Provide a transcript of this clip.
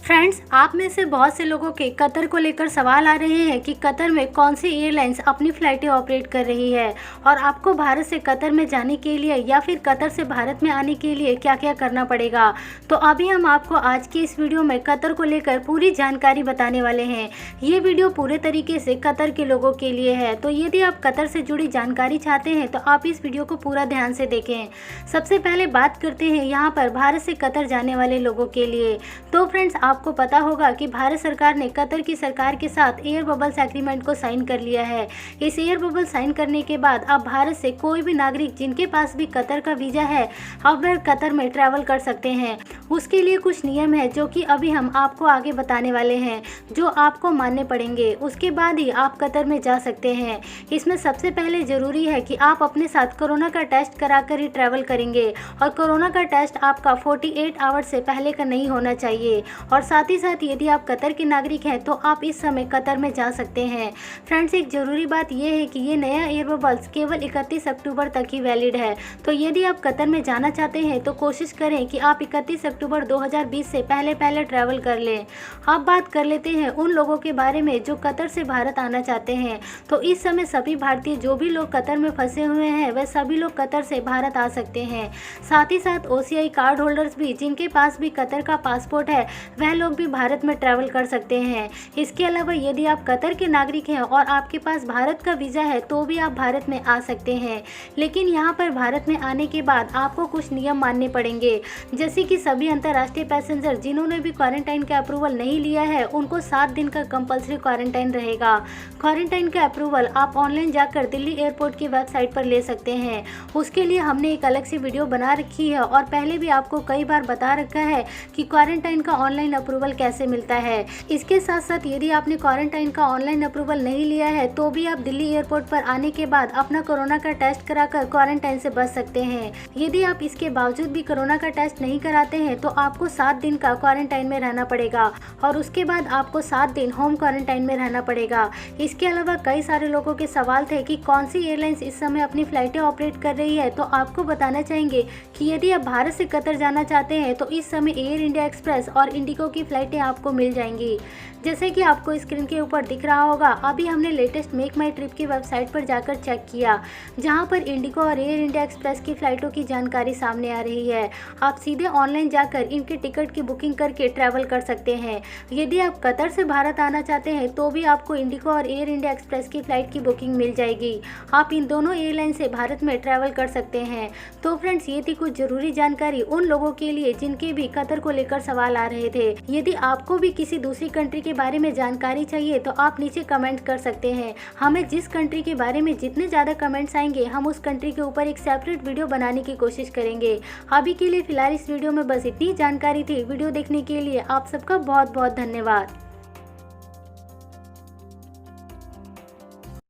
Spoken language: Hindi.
फ्रेंड्स, आप में से बहुत से लोगों के कतर को लेकर सवाल आ रहे हैं कि कतर में कौन सी एयरलाइंस अपनी फ़्लाइटें ऑपरेट कर रही है और आपको भारत से कतर में जाने के लिए या फिर कतर से भारत में आने के लिए क्या क्या करना पड़ेगा। तो अभी हम आपको आज की इस वीडियो में कतर को लेकर पूरी जानकारी बताने वाले हैं। ये वीडियो पूरे तरीके से कतर के लोगों के लिए है, तो यदि आप कतर से जुड़ी जानकारी चाहते हैं तो आप इस वीडियो को पूरा ध्यान से देखें। सबसे पहले बात करते हैं यहाँ पर भारत से कतर जाने वाले लोगों के लिए। तो फ्रेंड्स, आपको पता होगा कि भारत सरकार ने कतर की सरकार के साथ एयर बबल्स एग्रीमेंट को साइन कर लिया है। इस एयर बबल साइन करने के बाद अब भारत से कोई भी नागरिक जिनके पास भी कतर का वीज़ा है, अब वह कतर में ट्रैवल कर सकते हैं। उसके लिए कुछ नियम है जो कि अभी हम आपको आगे बताने वाले हैं, जो आपको मानने पड़ेंगे। उसके बाद ही आप कतर में जा सकते हैं। इसमें सबसे पहले ज़रूरी है कि आप अपने साथ कोरोना का टेस्ट कराकर ही ट्रैवल करेंगे और कोरोना का टेस्ट आपका 48 आवर्स से पहले का नहीं होना चाहिए। और साथ ही साथ यदि आप कतर के नागरिक हैं तो आप इस समय कतर में जा सकते हैं। फ्रेंड्स, एक ज़रूरी बात यह है कि ये नया एयर बबल्स केवल 31 अक्टूबर तक ही वैलिड है। तो यदि आप कतर में जाना चाहते हैं तो कोशिश करें कि आप 31 अक्टूबर 2020 से पहले ट्रैवल कर लें। अब बात कर लेते हैं उन लोगों के बारे में जो कतर से भारत आना चाहते हैं। तो इस समय सभी भारतीय जो भी लोग कतर में फंसे हुए हैं वह सभी लोग कतर से भारत आ सकते हैं। साथ ही साथ OCI कार्ड होल्डर्स भी, जिनके पास भी कतर का पासपोर्ट है, वह लोग भी भारत में ट्रैवल कर सकते हैं। इसके अलावा यदि आप कतर के नागरिक हैं और आपके पास भारत का वीज़ा है तो भी आप भारत में आ सकते हैं। लेकिन यहाँ पर भारत में आने के बाद आपको कुछ नियम मानने पड़ेंगे, जैसे कि सभी अंतर्राष्ट्रीय पैसेंजर जिन्होंने भी क्वारंटाइन का अप्रूवल नहीं लिया है उनको 7 दिन का कंपल्सरी क्वारंटाइन रहेगा। क्वारंटाइन का अप्रूवल आप ऑनलाइन जाकर दिल्ली एयरपोर्ट की वेबसाइट पर ले सकते हैं। उसके लिए हमने एक अलग से वीडियो बना रखी है और पहले भी आपको कई बार बता रखा है कि क्वारंटाइन का ऑनलाइन अप्रूवल कैसे मिलता है। इसके साथ साथ यदि आपने क्वारंटाइन का ऑनलाइन अप्रूवल नहीं लिया है तो भी आप दिल्ली एयरपोर्ट पर आने के बाद अपना कोरोना का टेस्ट कराकर क्वारंटाइन से बच सकते हैं। यदि आप इसके बावजूद भी कोरोना का टेस्ट नहीं कराते हैं तो आपको 7 दिन का क्वारंटाइन में रहना पड़ेगा और उसके बाद आपको 7 दिन होम क्वारंटाइन में रहना पड़ेगा। इसके अलावा कई सारे लोगों के सवाल थे कि कौन सी एयरलाइंस इस समय अपनी फ्लाइटें ऑपरेट कर रही है। तो आपको बताना चाहेंगे कि यदि आप भारत से कतर जाना चाहते हैं तो इस समय एयर इंडिया एक्सप्रेस और इंडिगो की फ्लाइटें आपको मिल जाएंगी। जैसे कि आपको स्क्रीन के ऊपर दिख रहा होगा, अभी हमने लेटेस्ट मेक माई ट्रिप की वेबसाइट पर जाकर चेक किया, जहां पर इंडिगो और एयर इंडिया एक्सप्रेस की फ़्लाइटों की जानकारी सामने आ रही है। आप सीधे ऑनलाइन जाकर इनके टिकट की बुकिंग करके ट्रैवल कर सकते हैं। यदि आप कतर से भारत आना चाहते हैं तो भी आपको इंडिगो और एयर इंडिया एक्सप्रेस की फ़्लाइट की बुकिंग मिल जाएगी। आप इन दोनों एयरलाइन से भारत में ट्रैवल कर सकते हैं। तो फ्रेंड्स, ये थी कुछ ज़रूरी जानकारी उन लोगों के लिए जिनके भी कतर को लेकर सवाल आ रहे थे। यदि आपको भी किसी दूसरी कंट्री के बारे में जानकारी चाहिए तो आप नीचे कमेंट कर सकते हैं। हमें जिस कंट्री के बारे में जितने ज़्यादा कमेंट्स आएंगे हम उस कंट्री के ऊपर एक सेपरेट वीडियो बनाने की कोशिश करेंगे। अभी के लिए फिलहाल इस वीडियो में बस इतनी जानकारी थी। वीडियो देखने के लिए आप सबका बहुत बहुत धन्यवाद।